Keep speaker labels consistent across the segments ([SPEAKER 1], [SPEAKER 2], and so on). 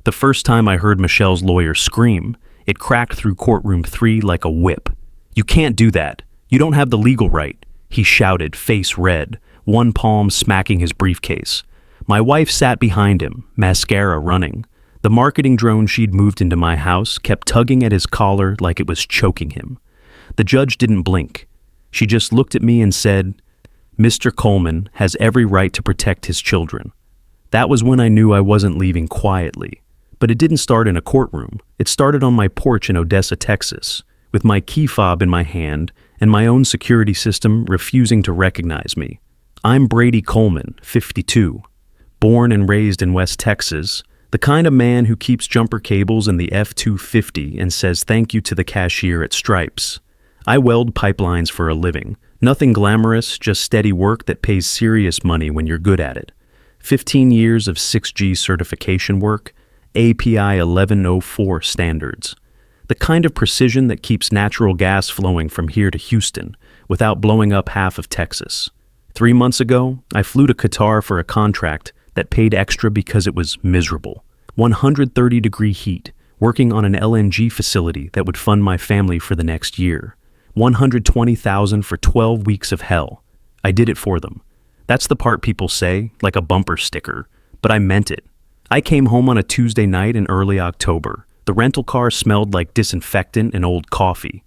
[SPEAKER 1] The first time I heard Michelle's lawyer scream, it cracked through courtroom 3 like a whip. "You can't do that. You don't have the legal right," he shouted, face red, one palm smacking his briefcase. My wife sat behind him, mascara running. The marketing drone she'd moved into my house kept tugging at his collar like it was choking him. The judge didn't blink. She just looked at me and said, "Mr. Coleman has every right to protect his children." That was when I knew I wasn't leaving quietly. But it didn't start in a courtroom. It started on my porch in Odessa, Texas, with my key fob in my hand and my own security system refusing to recognize me. I'm Brady Coleman, 52, born and raised in West Texas, the kind of man who keeps jumper cables in the F-250 and says thank you to the cashier at Stripes. I weld pipelines for a living. Nothing glamorous, just steady work that pays serious money when you're good at it. 15 years of 6G certification work, API 1104 standards. The kind of precision that keeps natural gas flowing from here to Houston without blowing up half of Texas. 3 months ago, I flew to Qatar for a contract that paid extra because it was miserable. 130-degree heat, working on an LNG facility that would fund my family for the next year. $120,000 for 12 weeks of hell. I did it for them. That's the part people say, like a bumper sticker, but I meant it. I came home on a Tuesday night in early October. The rental car smelled like disinfectant and old coffee.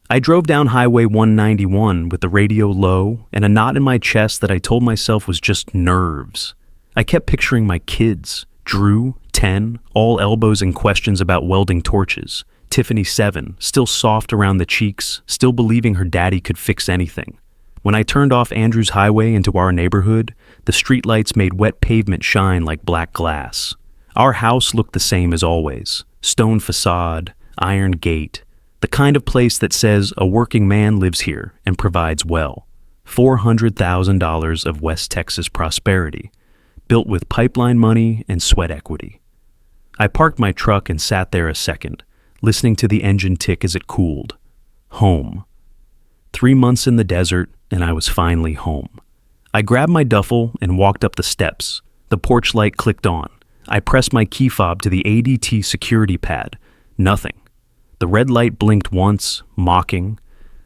[SPEAKER 1] I drove down Highway 191 with the radio low and a knot in my chest that I told myself was just nerves. I kept picturing my kids, Drew, 10, all elbows and questions about welding torches. Tiffany, 7, still soft around the cheeks, still believing her daddy could fix anything. When I turned off Andrews Highway into our neighborhood, the streetlights made wet pavement shine like black glass. Our house looked the same as always. Stone facade, iron gate. The kind of place that says a working man lives here and provides well. $400,000 of West Texas prosperity, built with pipeline money and sweat equity. I parked my truck and sat there a second, listening to the engine tick as it cooled. Home. 3 months in the desert, and I was finally home. I grabbed my duffel and walked up the steps. The porch light clicked on. I pressed my key fob to the ADT security pad. Nothing. The red light blinked once, mocking.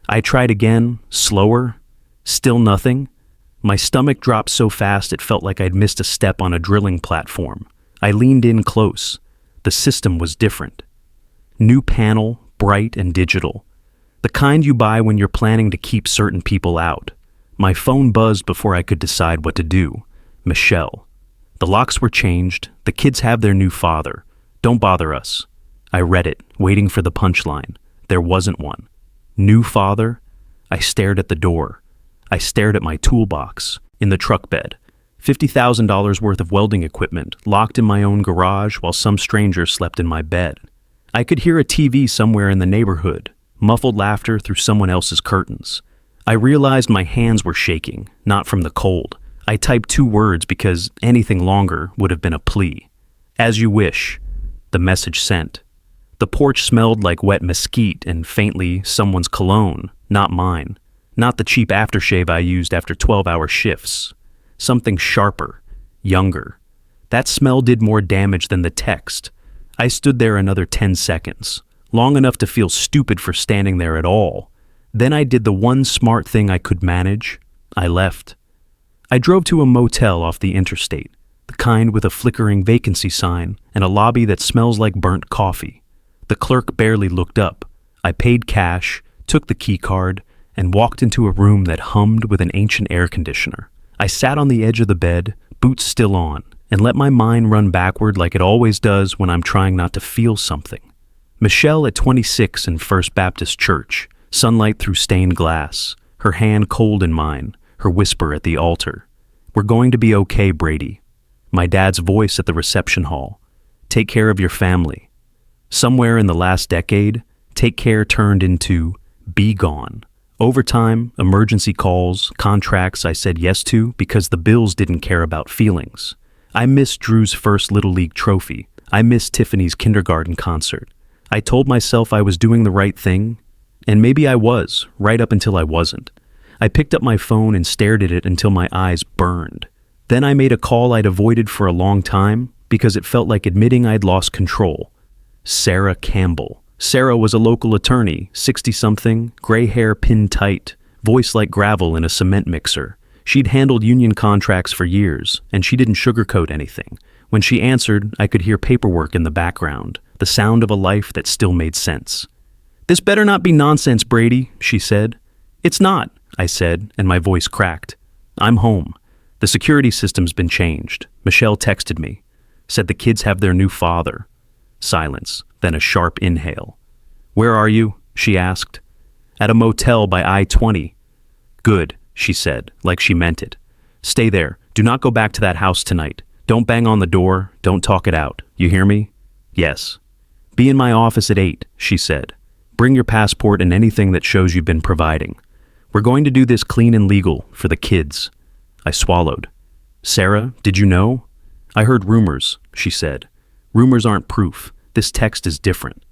[SPEAKER 1] I tried again, slower. Still nothing. My stomach dropped so fast it felt like I'd missed a step on a drilling platform. I leaned in close. The system was different. New panel, bright and digital. The kind you buy when you're planning to keep certain people out. My phone buzzed before I could decide what to do. Michelle. The locks were changed. The kids have their new father. Don't bother us. I read it, waiting for the punchline. There wasn't one. New father? I stared at the door. I stared at my toolbox, in the truck bed. $50,000 worth of welding equipment, locked in my own garage while some stranger slept in my bed. I could hear a TV somewhere in the neighborhood, muffled laughter through someone else's curtains. I realized my hands were shaking, not from the cold. I typed 2 words because anything longer would have been a plea. As you wish. The message sent. The porch smelled like wet mesquite and faintly someone's cologne, not mine. Not the cheap aftershave I used after 12-hour shifts. Something sharper, younger. That smell did more damage than the text. I stood there another 10 seconds, long enough to feel stupid for standing there at all. Then I did the one smart thing I could manage. I left. I drove to a motel off the interstate, the kind with a flickering vacancy sign and a lobby that smells like burnt coffee. The clerk barely looked up. I paid cash, took the key card, and walked into a room that hummed with an ancient air conditioner. I sat on the edge of the bed, boots still on, and let my mind run backward like it always does when I'm trying not to feel something. Michelle at 26 in First Baptist Church, sunlight through stained glass, her hand cold in mine, her whisper at the altar. We're going to be okay, Brady. My dad's voice at the reception hall. Take care of your family. Somewhere in the last decade, take care turned into be gone. Overtime, emergency calls, contracts I said yes to because the bills didn't care about feelings. I missed Drew's first Little League trophy. I missed Tiffany's kindergarten concert. I told myself I was doing the right thing, and maybe I was, right up until I wasn't. I picked up my phone and stared at it until my eyes burned. Then I made a call I'd avoided for a long time, because it felt like admitting I'd lost control. Sarah Campbell. Sarah was a local attorney, 60-something, gray hair pinned tight, voice like gravel in a cement mixer. She'd handled union contracts for years, and she didn't sugarcoat anything. When she answered, I could hear paperwork in the background, the sound of a life that still made sense. "This better not be nonsense, Brady," she said. "It's not," I said, and my voice cracked. "I'm home. The security system's been changed. Michelle texted me. Said the kids have their new father." Silence, then a sharp inhale. "Where are you?" she asked. "At a motel by I-20. "Good," she said, like she meant it. "Stay there. Do not go back to that house tonight. Don't bang on the door. Don't talk it out. You hear me?" "Yes." "Be in my office at 8, she said. "Bring your passport and anything that shows you've been providing. We're going to do this clean and legal for the kids." I swallowed. "Sarah, did you know?" "I heard rumors," she said. "Rumors aren't proof. This text is different."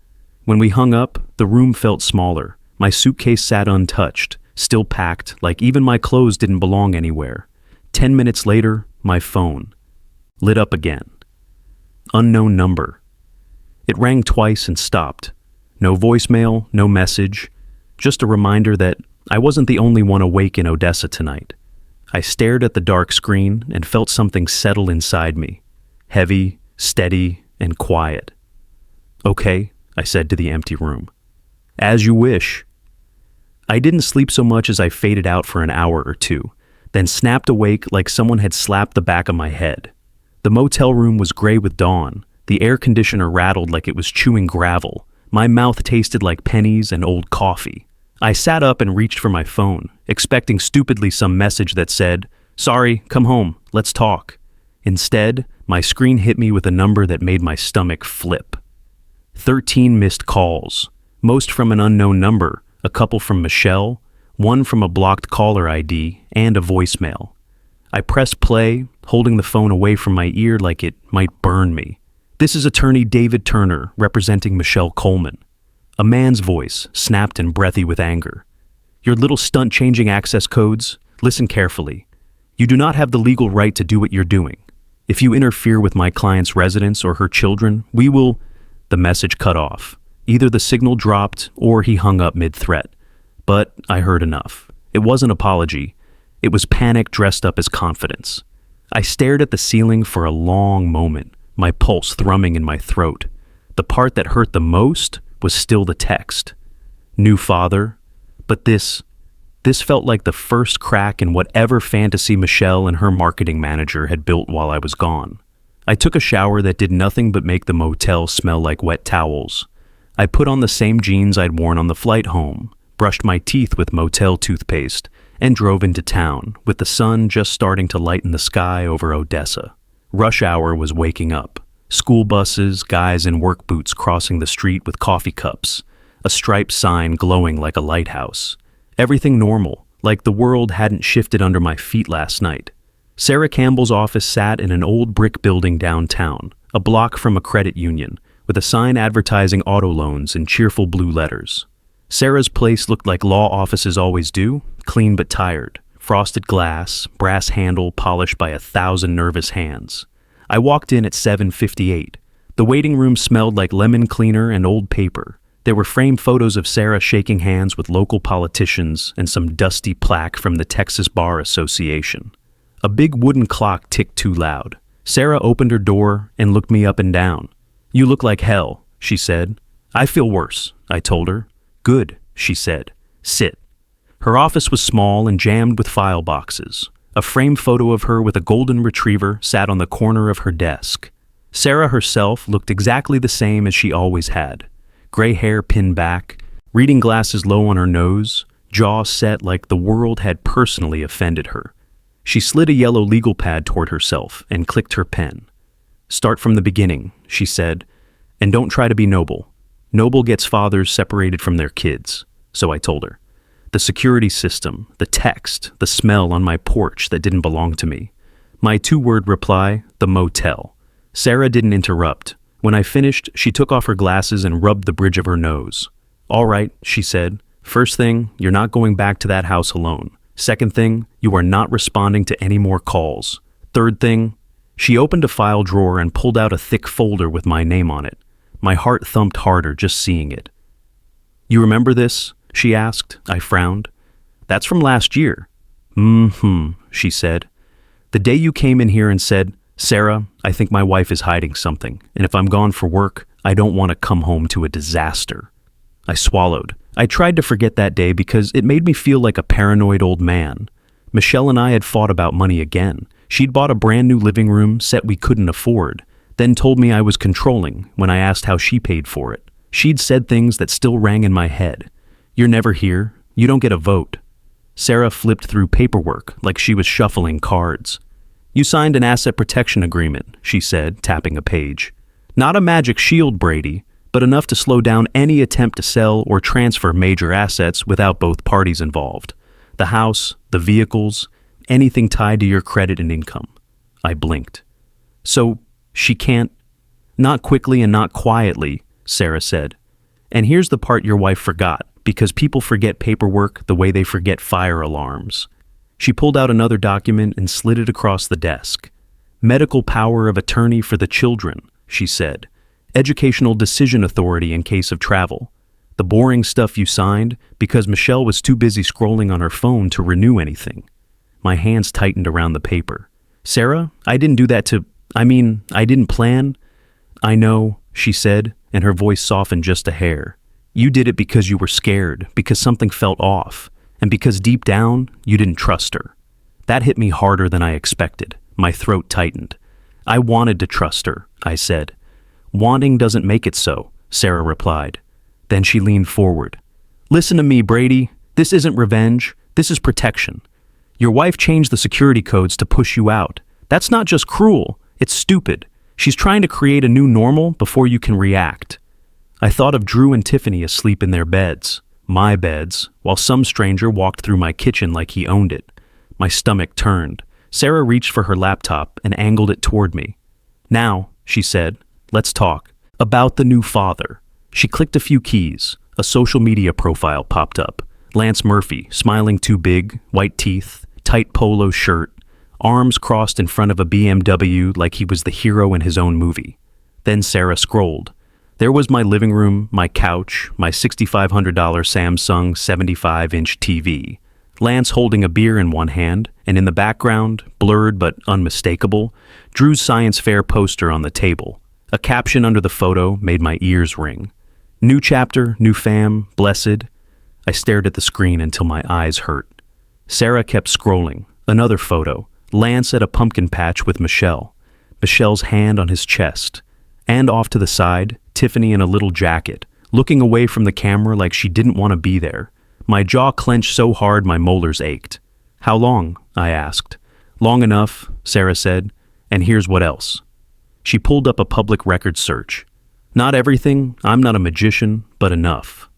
[SPEAKER 1] When we hung up, the room felt smaller. My suitcase sat untouched, still packed, like even my clothes didn't belong anywhere. 10 minutes later, my phone lit up again. Unknown number. It rang twice and stopped. No voicemail, no message, just a reminder that I wasn't the only one awake in Odessa tonight. I stared at the dark screen and felt something settle inside me. Heavy, steady, and quiet. "Okay," I said to the empty room. "As you wish." I didn't sleep so much as I faded out for an hour or two, then snapped awake like someone had slapped the back of my head. The motel room was gray with dawn. The air conditioner rattled like it was chewing gravel. My mouth tasted like pennies and old coffee. I sat up and reached for my phone, expecting stupidly some message that said, "Sorry, come home, let's talk." Instead, my screen hit me with a number that made my stomach flip. 13 missed calls, most from an unknown number, a couple from Michelle, one from a blocked caller ID, and a voicemail. I pressed play, holding the phone away from my ear like it might burn me. "This is attorney David Turner, representing Michelle Coleman." A man's voice, snapped and breathy with anger. "Your little stunt changing access codes? Listen carefully. You do not have the legal right to do what you're doing. If you interfere with my client's residence or her children, we will..." The message cut off. Either the signal dropped or he hung up mid-threat. But I heard enough. It wasn't apology. It was panic dressed up as confidence. I stared at the ceiling for a long moment, my pulse thrumming in my throat. The part that hurt the most was still the text. New father. But this felt like the first crack in whatever fantasy Michelle and her marketing manager had built while I was gone. I took a shower that did nothing but make the motel smell like wet towels. I put on the same jeans I'd worn on the flight home, brushed my teeth with motel toothpaste, and drove into town, with the sun just starting to lighten the sky over Odessa. Rush hour was waking up. School buses, guys in work boots crossing the street with coffee cups, a striped sign glowing like a lighthouse. Everything normal, like the world hadn't shifted under my feet last night. Sarah Campbell's office sat in an old brick building downtown, a block from a credit union, with a sign advertising auto loans in cheerful blue letters. Sarah's place looked like law offices always do, clean but tired. Frosted glass, brass handle polished by 1,000 nervous hands. I walked in at 7:58. The waiting room smelled like lemon cleaner and old paper. There were framed photos of Sarah shaking hands with local politicians and some dusty plaque from the Texas Bar Association. A big wooden clock ticked too loud. Sarah opened her door and looked me up and down. "You look like hell," she said. "I feel worse," I told her. "Good," she said. "Sit." Her office was small and jammed with file boxes. A framed photo of her with a golden retriever sat on the corner of her desk. Sarah herself looked exactly the same as she always had. Gray hair pinned back, reading glasses low on her nose, jaw set like the world had personally offended her. She slid a yellow legal pad toward herself and clicked her pen. "Start from the beginning," she said, "and don't try to be noble. Noble gets fathers separated from their kids," so I told her. The security system, the text, the smell on my porch that didn't belong to me. My two-word reply, the motel. Sarah didn't interrupt. When I finished, she took off her glasses and rubbed the bridge of her nose. "All right," she said. "First thing, you're not going back to that house alone. Second thing, you are not responding to any more calls. Third thing, She opened a file drawer and pulled out a thick folder with my name on it. My heart thumped harder just seeing it. "You remember this?" she asked. I frowned. "That's from last year." She said. "The day you came in here and said, 'Sarah, I think my wife is hiding something, and if I'm gone for work, I don't want to come home to a disaster.'" I swallowed. I tried to forget that day because it made me feel like a paranoid old man. Michelle and I had fought about money again. She'd bought a brand new living room set we couldn't afford, then told me I was controlling when I asked how she paid for it. She'd said things that still rang in my head. "You're never here. You don't get a vote." Sarah flipped through paperwork like she was shuffling cards. "You signed an asset protection agreement," she said, tapping a page. "Not a magic shield, Brady, but enough to slow down any attempt to sell or transfer major assets without both parties involved. The house, the vehicles, anything tied to your credit and income." I blinked. "So she can't—" "Not quickly and not quietly," Sarah said. "And here's the part your wife forgot, because people forget paperwork the way they forget fire alarms." She pulled out another document and slid it across the desk. "Medical power of attorney for the children," she said. "Educational decision authority in case of travel. The boring stuff you signed because Michelle was too busy scrolling on her phone to renew anything." My hands tightened around the paper. "Sarah, I didn't do that to— I didn't plan." "I know," she said, and her voice softened just a hair. "You did it because you were scared, because something felt off, and because deep down, you didn't trust her." That hit me harder than I expected. My throat tightened. "I wanted to trust her," I said. "Wanting doesn't make it so," Sarah replied. Then she leaned forward. "Listen to me, Brady. This isn't revenge. This is protection. Your wife changed the security codes to push you out. That's not just cruel. It's stupid. She's trying to create a new normal before you can react." I thought of Drew and Tiffany asleep in their beds, my beds, while some stranger walked through my kitchen like he owned it. My stomach turned. Sarah reached for her laptop and angled it toward me. "Now," she said, "let's talk about the new father." She clicked a few keys. A social media profile popped up. Lance Murphy, smiling too big, white teeth, tight polo shirt, arms crossed in front of a BMW like he was the hero in his own movie. Then Sarah scrolled. There was my living room, my couch, my $6,500 Samsung 75-inch TV. Lance holding a beer in one hand, and in the background, blurred but unmistakable, Drew's science fair poster on the table. A caption under the photo made my ears ring. "New chapter, new fam, blessed." I stared at the screen until my eyes hurt. Sarah kept scrolling. Another photo. Lance at a pumpkin patch with Michelle. Michelle's hand on his chest. And off to the side, Tiffany in a little jacket, looking away from the camera like she didn't want to be there. My jaw clenched so hard my molars ached. "How long?" I asked. "Long enough," Sarah said. "And here's what else." She pulled up a public record search. "Not everything, I'm not a magician, but enough."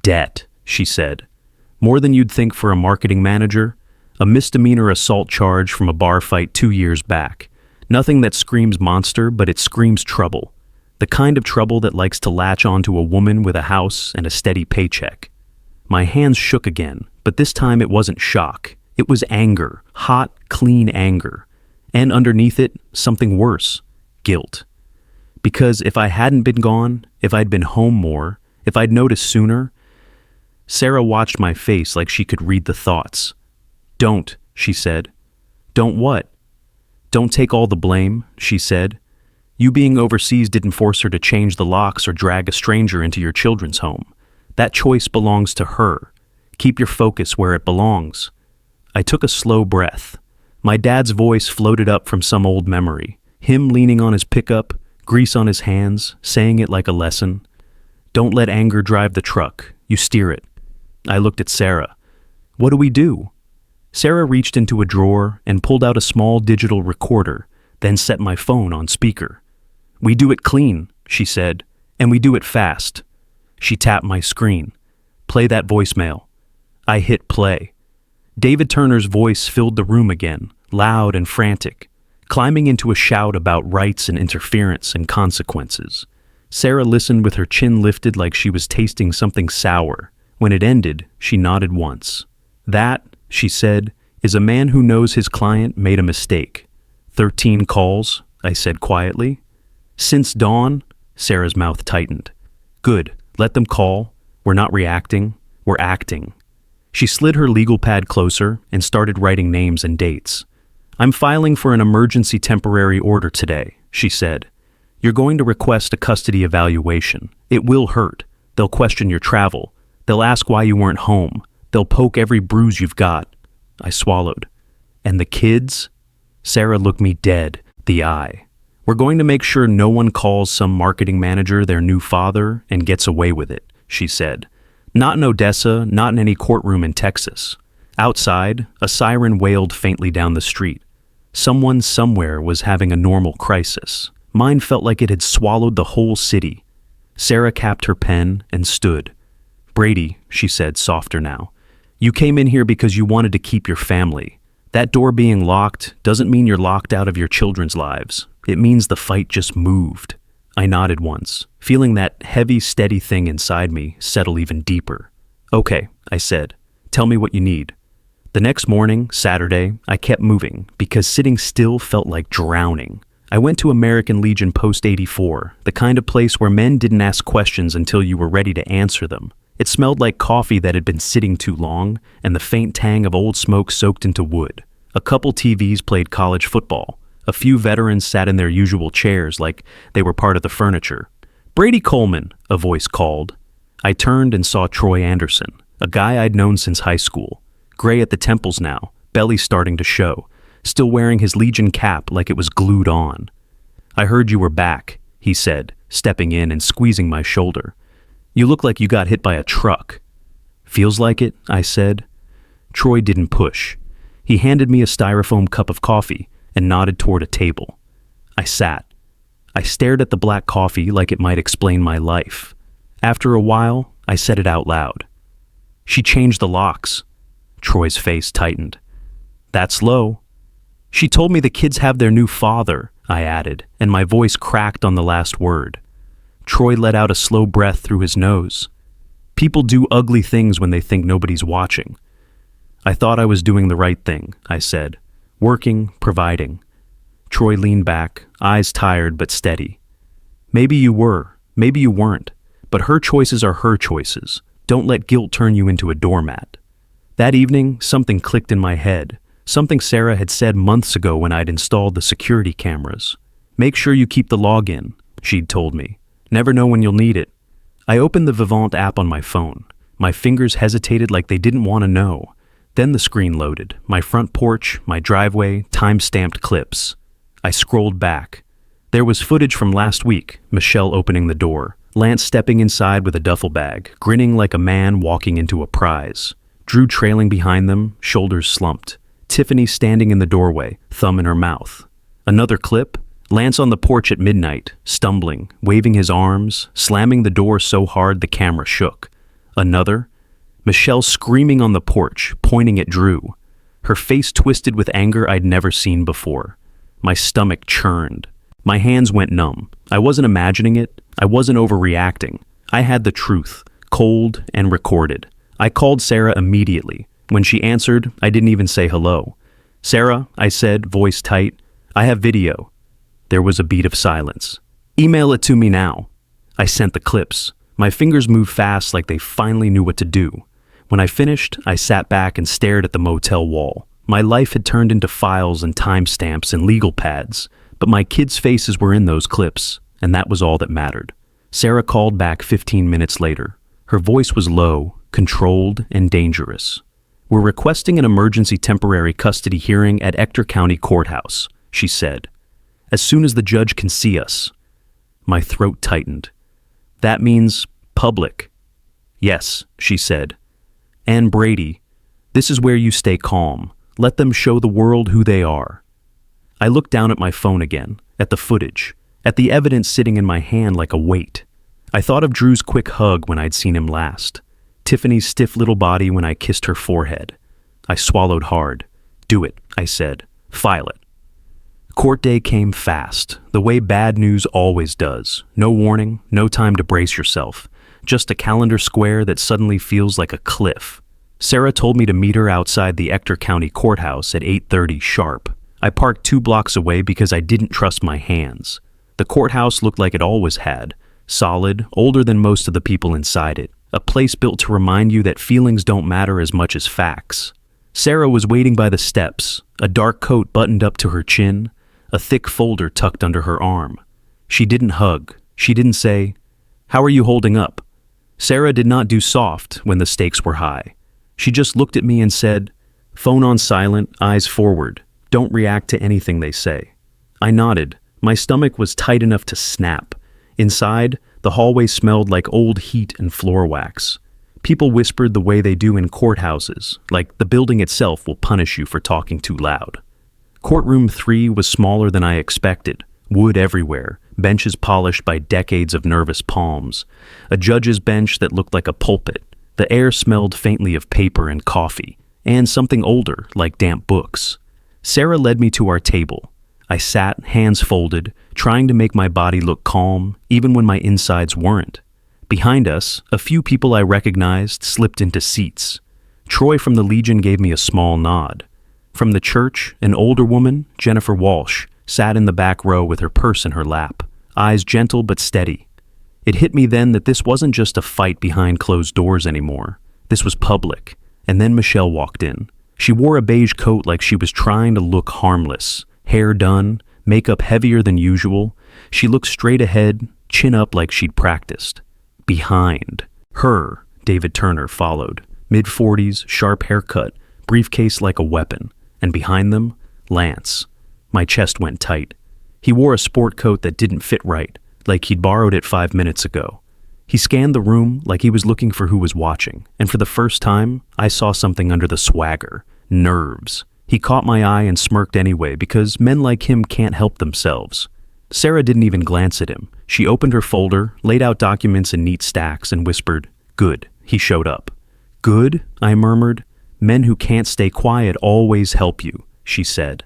[SPEAKER 1] "Debt," she said. "More than you'd think for a marketing manager. A misdemeanor assault charge from a bar fight 2 years back. Nothing that screams monster, but it screams trouble. The kind of trouble that likes to latch onto a woman with a house and a steady paycheck." My hands shook again, but this time it wasn't shock. It was anger, hot, clean anger. And underneath it, something worse, guilt. Because if I hadn't been gone, if I'd been home more, if I'd noticed sooner— Sarah watched my face like she could read the thoughts. "Don't," she said. "Don't what?" "Don't take all the blame," she said. "You being overseas didn't force her to change the locks or drag a stranger into your children's home. That choice belongs to her. Keep your focus where it belongs." I took a slow breath. My dad's voice floated up from some old memory. Him leaning on his pickup, grease on his hands, saying it like a lesson. "Don't let anger drive the truck. You steer it." I looked at Sarah. "What do we do?" Sarah reached into a drawer and pulled out a small digital recorder, then set my phone on speaker. "We do it clean," she said, "and we do it fast." She tapped my screen. "Play that voicemail." I hit play. David Turner's voice filled the room again, loud and frantic, climbing into a shout about rights and interference and consequences. Sarah listened with her chin lifted like she was tasting something sour. When it ended, she nodded once. "That," she said, "is a man who knows his client made a mistake. 13 calls, I said quietly. Since dawn? Sarah's mouth tightened. Good, let them call. We're not reacting, we're acting. She slid her legal pad closer and started writing names and dates. I'm filing for an emergency temporary order today, she said. You're going to request a custody evaluation. It will hurt. They'll question your travel. They'll ask why you weren't home. They'll poke every bruise you've got. I swallowed. And the kids? Sarah looked me dead, the eye. We're going to make sure no one calls some marketing manager their new father and gets away with it, she said. Not in Odessa, not in any courtroom in Texas. Outside, a siren wailed faintly down the street. Someone somewhere was having a normal crisis. Mine felt like it had swallowed the whole city. Sarah capped her pen and stood. Brady, she said, softer now, you came in here because you wanted to keep your family. That door being locked doesn't mean you're locked out of your children's lives. It means the fight just moved. I nodded once, feeling that heavy, steady thing inside me settle even deeper. Okay, I said, tell me what you need. The next morning, Saturday, I kept moving because sitting still felt like drowning. I went to American Legion Post 84, the kind of place where men didn't ask questions until you were ready to answer them. It smelled like coffee that had been sitting too long, and the faint tang of old smoke soaked into wood. A couple TVs played college football. A few veterans sat in their usual chairs like they were part of the furniture. Brady Coleman, a voice called. I turned and saw Troy Anderson, a guy I'd known since high school. Gray at the temples now, belly starting to show, still wearing his Legion cap like it was glued on. I heard you were back, he said, stepping in and squeezing my shoulder. You look like you got hit by a truck. Feels like it, I said. Troy didn't push. He handed me a styrofoam cup of coffee and nodded toward a table. I sat. I stared at the black coffee like it might explain my life. After a while, I said it out loud. She changed the locks. Troy's face tightened. That's low. She told me the kids have their new father, I added, and my voice cracked on the last word. Troy let out a slow breath through his nose. People do ugly things when they think nobody's watching. I thought I was doing the right thing, I said. Working, providing. Troy leaned back, eyes tired but steady. Maybe you were, maybe you weren't, but her choices are her choices. Don't let guilt turn you into a doormat. That evening, something clicked in my head, something Sarah had said months ago when I'd installed the security cameras. Make sure you keep the login, she'd told me. Never know when you'll need it. I opened the Vivant app on my phone. My fingers hesitated like they didn't want to know. Then the screen loaded. My front porch, my driveway, time-stamped clips. I scrolled back. There was footage from last week, Michelle opening the door, Lance stepping inside with a duffel bag, grinning like a man walking into a prize. Drew trailing behind them, shoulders slumped. Tiffany standing in the doorway, thumb in her mouth. Another clip, Lance on the porch at midnight, stumbling, waving his arms, slamming the door so hard the camera shook. Another, Michelle screaming on the porch, pointing at Drew. Her face twisted with anger I'd never seen before. My stomach churned. My hands went numb. I wasn't imagining it. I wasn't overreacting. I had the truth, cold and recorded. I called Sarah immediately. When she answered, I didn't even say hello. Sarah, I said, voice tight, I have video. There was a beat of silence. Email it to me now. I sent the clips. My fingers moved fast like they finally knew what to do. When I finished, I sat back and stared at the motel wall. My life had turned into files and timestamps and legal pads, but my kids' faces were in those clips, and that was all that mattered. Sarah called back 15 minutes later. Her voice was low, controlled, and dangerous. We're requesting an emergency temporary custody hearing at Ector County Courthouse, she said. As soon as the judge can see us. My throat tightened. That means public. Yes, she said. And Brady, this is where you stay calm. Let them show the world who they are. I looked down at my phone again, at the footage, at the evidence sitting in my hand like a weight. I thought of Drew's quick hug when I'd seen him last. Tiffany's stiff little body when I kissed her forehead. I swallowed hard. Do it, I said. File it. Court day came fast, the way bad news always does. No warning, no time to brace yourself. Just a calendar square that suddenly feels like a cliff. Sarah told me to meet her outside the Ector County Courthouse at 8:30 sharp. I parked 2 blocks away because I didn't trust my hands. The courthouse looked like it always had, solid, older than most of the people inside it, a place built to remind you that feelings don't matter as much as facts. Sarah was waiting by the steps, a dark coat buttoned up to her chin, a thick folder tucked under her arm. She didn't hug. She didn't say, "How are you holding up?" Sarah did not do soft when the stakes were high. She just looked at me and said, "Phone on silent, eyes forward. Don't react to anything they say." I nodded. My stomach was tight enough to snap. Inside, the hallway smelled like old heat and floor wax. People whispered the way they do in courthouses, like the building itself will punish you for talking too loud. Courtroom 3 was smaller than I expected. Wood everywhere, benches polished by decades of nervous palms, a judge's bench that looked like a pulpit. The air smelled faintly of paper and coffee, and something older, like damp books. Sarah led me to our table. I sat, hands folded, trying to make my body look calm, even when my insides weren't. Behind us, a few people I recognized slipped into seats. Troy from the Legion gave me a small nod. From the church, an older woman, Jennifer Walsh, sat in the back row with her purse in her lap, eyes gentle but steady. It hit me then that this wasn't just a fight behind closed doors anymore. This was public. And then Michelle walked in. She wore a beige coat like she was trying to look harmless. Hair done, makeup heavier than usual. She looked straight ahead, chin up like she'd practiced. Behind her, David Turner followed. Mid-40s, sharp haircut, briefcase like a weapon. And behind them, Lance. My chest went tight. He wore a sport coat that didn't fit right, like he'd borrowed it 5 minutes ago. He scanned the room like he was looking for who was watching, and for the first time, I saw something under the swagger. Nerves. He caught my eye and smirked anyway, because men like him can't help themselves. Sarah didn't even glance at him. She opened her folder, laid out documents in neat stacks, and whispered, "Good." He showed up. "Good?" I murmured. "Men who can't stay quiet always help you," she said.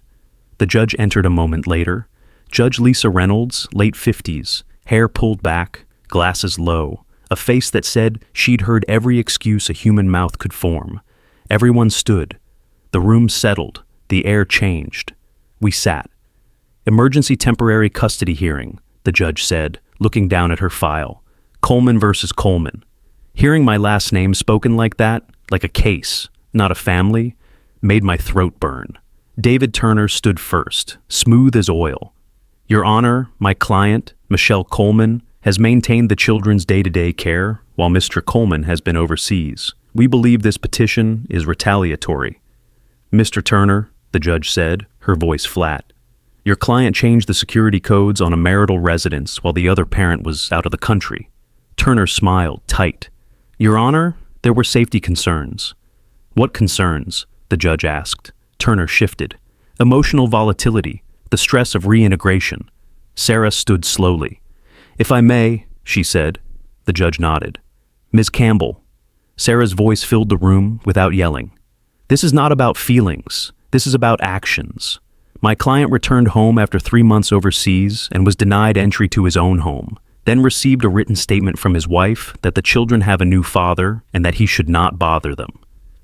[SPEAKER 1] The judge entered a moment later. Judge Lisa Reynolds, late 50s, hair pulled back, glasses low, a face that said she'd heard every excuse a human mouth could form. Everyone stood. The room settled. The air changed. We sat. "Emergency temporary custody hearing," the judge said, looking down at her file. "Coleman versus Coleman." Hearing my last name spoken like that, like a case, not a family, made my throat burn. David Turner stood first, smooth as oil. "Your Honor, my client, Michelle Coleman, has maintained the children's day-to-day care while Mr. Coleman has been overseas. We believe this petition is retaliatory." "Mr. Turner," the judge said, her voice flat, "your client changed the security codes on a marital residence while the other parent was out of the country." Turner smiled tight. "Your Honor, there were safety concerns." "What concerns?" the judge asked. Turner shifted. "Emotional volatility, the stress of reintegration." Sarah stood slowly. "If I may," she said. The judge nodded. "Ms. Campbell." Sarah's voice filled the room without yelling. "This is not about feelings. This is about actions. My client returned home after 3 months overseas and was denied entry to his own home, then received a written statement from his wife that the children have a new father and that he should not bother them."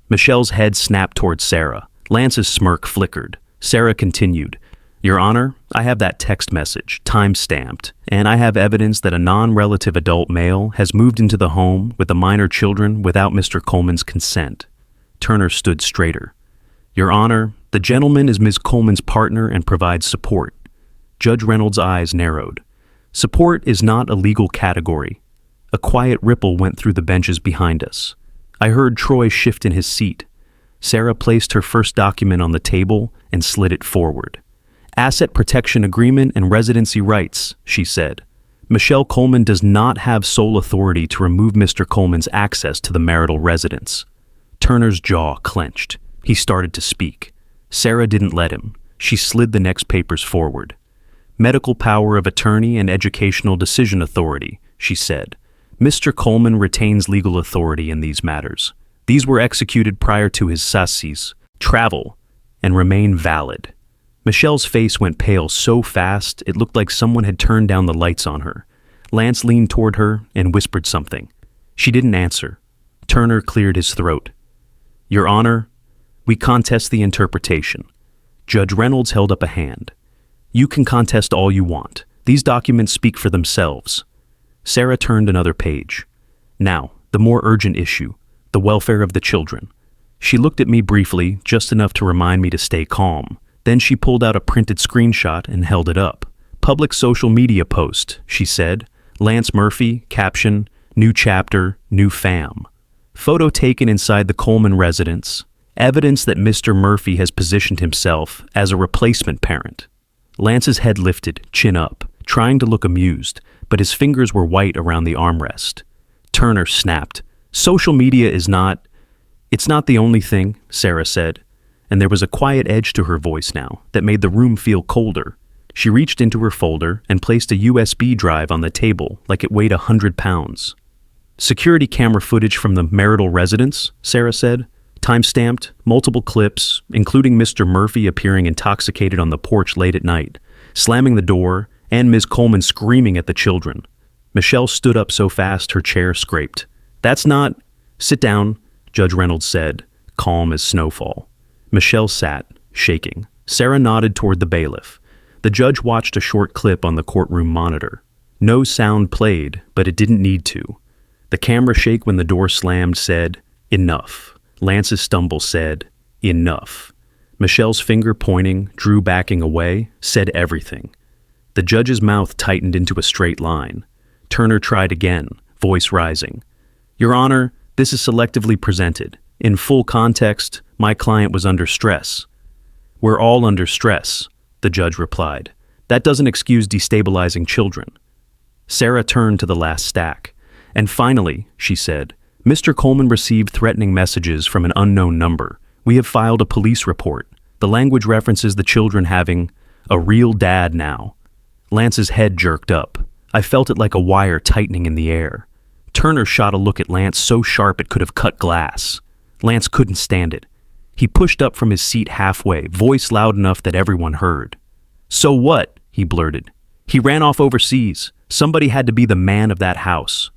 [SPEAKER 1] Michelle's head snapped towards Sarah. Lance's smirk flickered. Sarah continued, "Your Honor, I have that text message, time-stamped, and I have evidence that a non-relative adult male has moved into the home with the minor children without Mr. Coleman's consent." Turner stood straighter. "Your Honor, the gentleman is Ms. Coleman's partner and provides support." Judge Reynolds' eyes narrowed. "Support is not a legal category." A quiet ripple went through the benches behind us. I heard Troy shift in his seat. Sarah placed her first document on the table and slid it forward. "Asset protection agreement and residency rights," she said. "Michelle Coleman does not have sole authority to remove Mr. Coleman's access to the marital residence." Turner's jaw clenched. He started to speak. Sarah didn't let him. She slid the next papers forward. "Medical power of attorney and educational decision authority," she said. "Mr. Coleman retains legal authority in these matters. These were executed prior to his SASI's travel and remain valid." Michelle's face went pale so fast it looked like someone had turned down the lights on her. Lance leaned toward her and whispered something. She didn't answer. Turner cleared his throat. "Your Honor, we contest the interpretation. Judge Reynolds held up a hand. You can contest all you want. These documents speak for themselves. Sarah turned another page. Now, the more urgent issue, the welfare of the children. She looked at me briefly, just enough to remind me to stay calm. Then she pulled out a printed screenshot and held it up. Public social media post, she said. Lance Murphy, caption, new chapter, new fam. Photo taken inside the Coleman residence. Evidence that Mr. Murphy has positioned himself as a replacement parent. Lance's head lifted, chin up, trying to look amused, but his fingers were white around the armrest. Turner snapped. Social media is not... It's not the only thing, Sarah said, and there was a quiet edge to her voice now that made the room feel colder. She reached into her folder and placed a USB drive on the table like it weighed 100 pounds. Security camera footage from the marital residence, Sarah said. Time-stamped, multiple clips, including Mr. Murphy appearing intoxicated on the porch late at night, slamming the door, and Ms. Coleman screaming at the children. Michelle stood up so fast her chair scraped. That's not... Sit down, Judge Reynolds said, calm as snowfall. Michelle sat, shaking. Sarah nodded toward the bailiff. The judge watched a short clip on the courtroom monitor. No sound played, but it didn't need to. The camera shake when the door slammed said, enough. Lance's stumble said, enough. Michelle's finger pointing, Drew backing away, said everything. The judge's mouth tightened into a straight line. Turner tried again, voice rising. Your Honor, this is selectively presented. In full context, my client was under stress. We're all under stress, the judge replied. That doesn't excuse destabilizing children. Sarah turned to the last stack. And finally, she said, Mr. Coleman received threatening messages from an unknown number. We have filed a police report. The language references the children having a real dad now. Lance's head jerked up. I felt it like a wire tightening in the air. Turner shot a look at Lance so sharp it could have cut glass. Lance couldn't stand it. He pushed up from his seat halfway, voice loud enough that everyone heard. So what? He blurted. He ran off overseas. Somebody had to be the man of that house.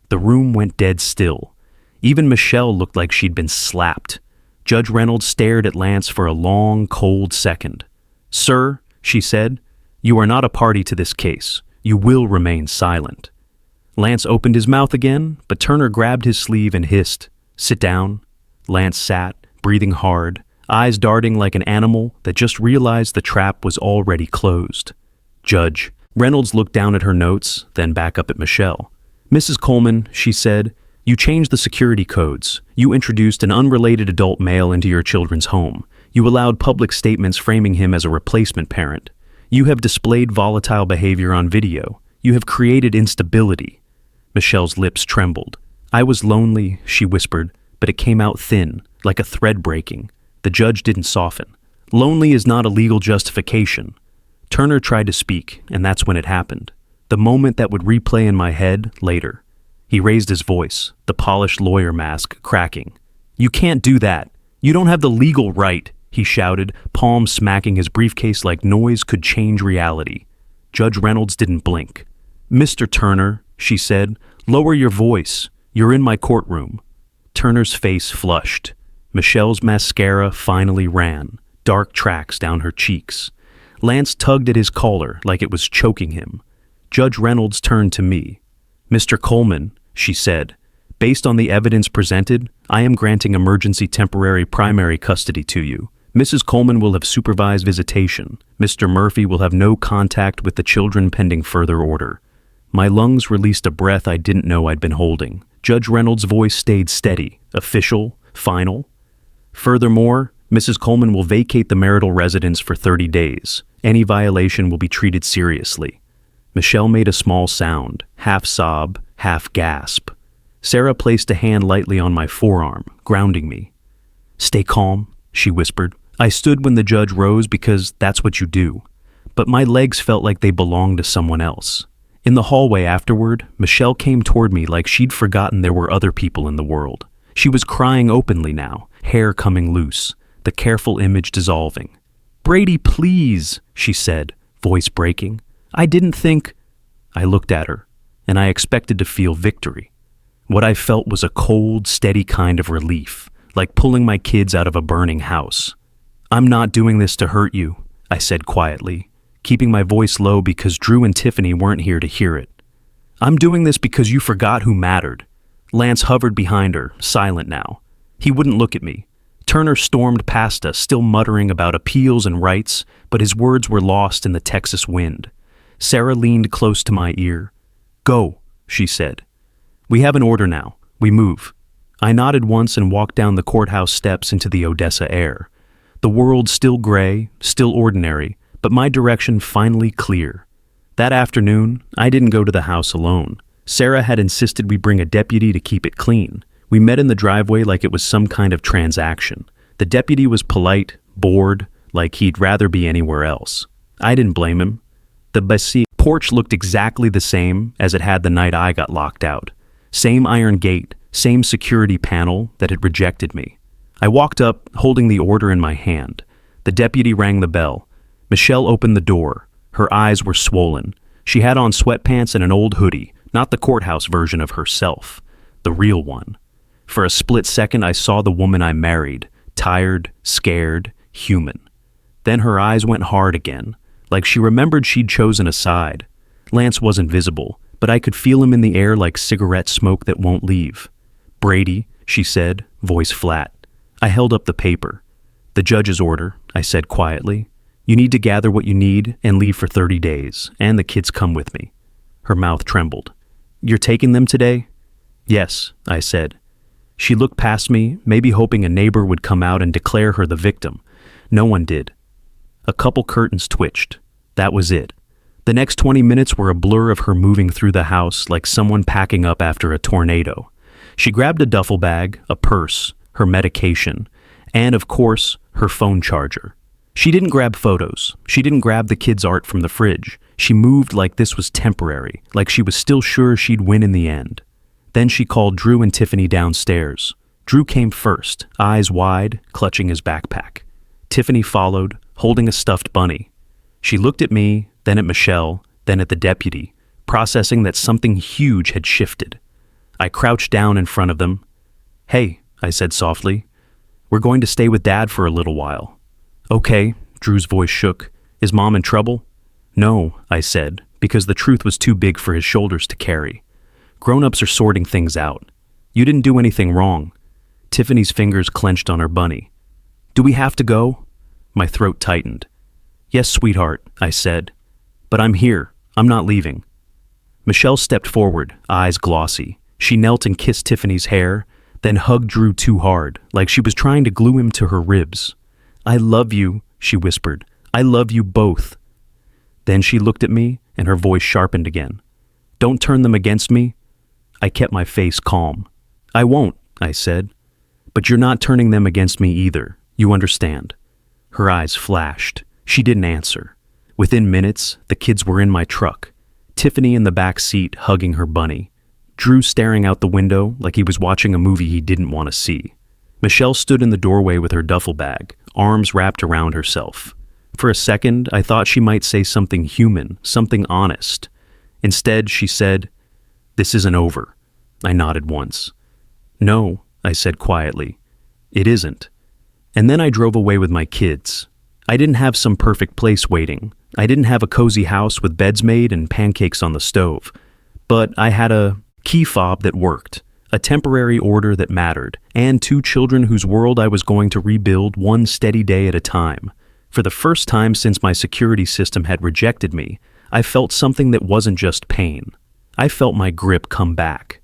[SPEAKER 1] The room went dead still. Even Michelle looked like she'd been slapped. Judge Reynolds stared at Lance for a long, cold second. Sir, she said, you are not a party to this case. You will remain silent. Lance opened his mouth again, but Turner grabbed his sleeve and hissed, sit down. Lance sat, breathing hard, eyes darting like an animal that just realized the trap was already closed. Judge. Reynolds looked down at her notes, then back up at Michelle. Mrs. Coleman, she said, you changed the security codes. You introduced an unrelated adult male into your children's home. You allowed public statements framing him as a replacement parent. You have displayed volatile behavior on video. You have created instability. Michelle's lips trembled. I was lonely, she whispered, but it came out thin, like a thread breaking. The judge didn't soften. Lonely is not a legal justification. Turner tried to speak, and that's when it happened. The moment that would replay in my head later. He raised his voice, the polished lawyer mask cracking. You can't do that. You don't have the legal right, he shouted, palm smacking his briefcase like noise could change reality. Judge Reynolds didn't blink. Mr. Turner, she said, lower your voice. You're in my courtroom. Turner's face flushed. Michelle's mascara finally ran, dark tracks down her cheeks. Lance tugged at his collar like it was choking him. Judge Reynolds turned to me. Mr. Coleman, she said, based on the evidence presented, I am granting emergency temporary primary custody to you. Mrs. Coleman will have supervised visitation. Mr. Murphy will have no contact with the children pending further order. My lungs released a breath I didn't know I'd been holding. Judge Reynolds' voice stayed steady, official, final. Furthermore, Mrs. Coleman will vacate the marital residence for 30 days. Any violation will be treated seriously. Michelle made a small sound, half sob, half gasp. Sarah placed a hand lightly on my forearm, grounding me. Stay calm, she whispered. I stood when the judge rose because that's what you do. But my legs felt like they belonged to someone else. In the hallway afterward, Michelle came toward me like she'd forgotten there were other people in the world. She was crying openly now, hair coming loose, the careful image dissolving. Brady, please, she said, voice breaking. I didn't think... I looked at her, and I expected to feel victory. What I felt was a cold, steady kind of relief, like pulling my kids out of a burning house. "I'm not doing this to hurt you," I said quietly, keeping my voice low because Drew and Tiffany weren't here to hear it. "I'm doing this because you forgot who mattered." Lance hovered behind her, silent now. He wouldn't look at me. Turner stormed past us, still muttering about appeals and rights, but his words were lost in the Texas wind. Sarah leaned close to my ear. "Go," she said. "We have an order now. We move." I nodded once and walked down the courthouse steps into the Odessa air. The world still gray, still ordinary, but my direction finally clear. That afternoon, I didn't go to the house alone. Sarah had insisted we bring a deputy to keep it clean. We met in the driveway like it was some kind of transaction. The deputy was polite, bored, like he'd rather be anywhere else. I didn't blame him. The porch looked exactly the same as it had the night I got locked out. Same iron gate, same security panel that had rejected me. I walked up, holding the order in my hand. The deputy rang the bell. Michelle opened the door. Her eyes were swollen. She had on sweatpants and an old hoodie, not the courthouse version of herself, the real one. For a split second, I saw the woman I married, tired, scared, human. Then her eyes went hard again, like she remembered she'd chosen a side. Lance wasn't visible, but I could feel him in the air like cigarette smoke that won't leave. "Brady," she said, voice flat. I held up the paper. "The judge's order," I said quietly. "You need to gather what you need and leave for 30 days, and the kids come with me." Her mouth trembled. "You're taking them today?" "Yes," I said. She looked past me, maybe hoping a neighbor would come out and declare her the victim. No one did. A couple curtains twitched. That was it. The next 20 minutes were a blur of her moving through the house like someone packing up after a tornado. She grabbed a duffel bag, a purse, her medication, and, of course, her phone charger. She didn't grab photos. She didn't grab the kids' art from the fridge. She moved like this was temporary, like she was still sure she'd win in the end. Then she called Drew and Tiffany downstairs. Drew came first, eyes wide, clutching his backpack. Tiffany followed, holding a stuffed bunny. She looked at me, then at Michelle, then at the deputy, processing that something huge had shifted. I crouched down in front of them. "Hey," I said softly, "we're going to stay with Dad for a little while." "Okay," Drew's voice shook. "Is Mom in trouble?" "No," I said, because the truth was too big for his shoulders to carry. "Grown-ups are sorting things out. You didn't do anything wrong." Tiffany's fingers clenched on her bunny. "Do we have to go?" My throat tightened. "Yes, sweetheart," I said. "But I'm here. I'm not leaving." Michelle stepped forward, eyes glossy. She knelt and kissed Tiffany's hair, then hugged Drew too hard, like she was trying to glue him to her ribs. "I love you," she whispered. "I love you both." Then she looked at me, and her voice sharpened again. "Don't turn them against me." I kept my face calm. "I won't," I said. "But you're not turning them against me either. You understand." Her eyes flashed. She didn't answer. Within minutes, the kids were in my truck. Tiffany in the back seat, hugging her bunny. Drew staring out the window like he was watching a movie he didn't want to see. Michelle stood in the doorway with her duffel bag, arms wrapped around herself. For a second, I thought she might say something human, something honest. Instead, she said, "This isn't over." I nodded once. "No," I said quietly. "It isn't." And then I drove away with my kids. I didn't have some perfect place waiting. I didn't have a cozy house with beds made and pancakes on the stove. But I had a key fob that worked, a temporary order that mattered, and 2 children whose world I was going to rebuild one steady day at a time. For the first time since my security system had rejected me, I felt something that wasn't just pain. I felt my grip come back,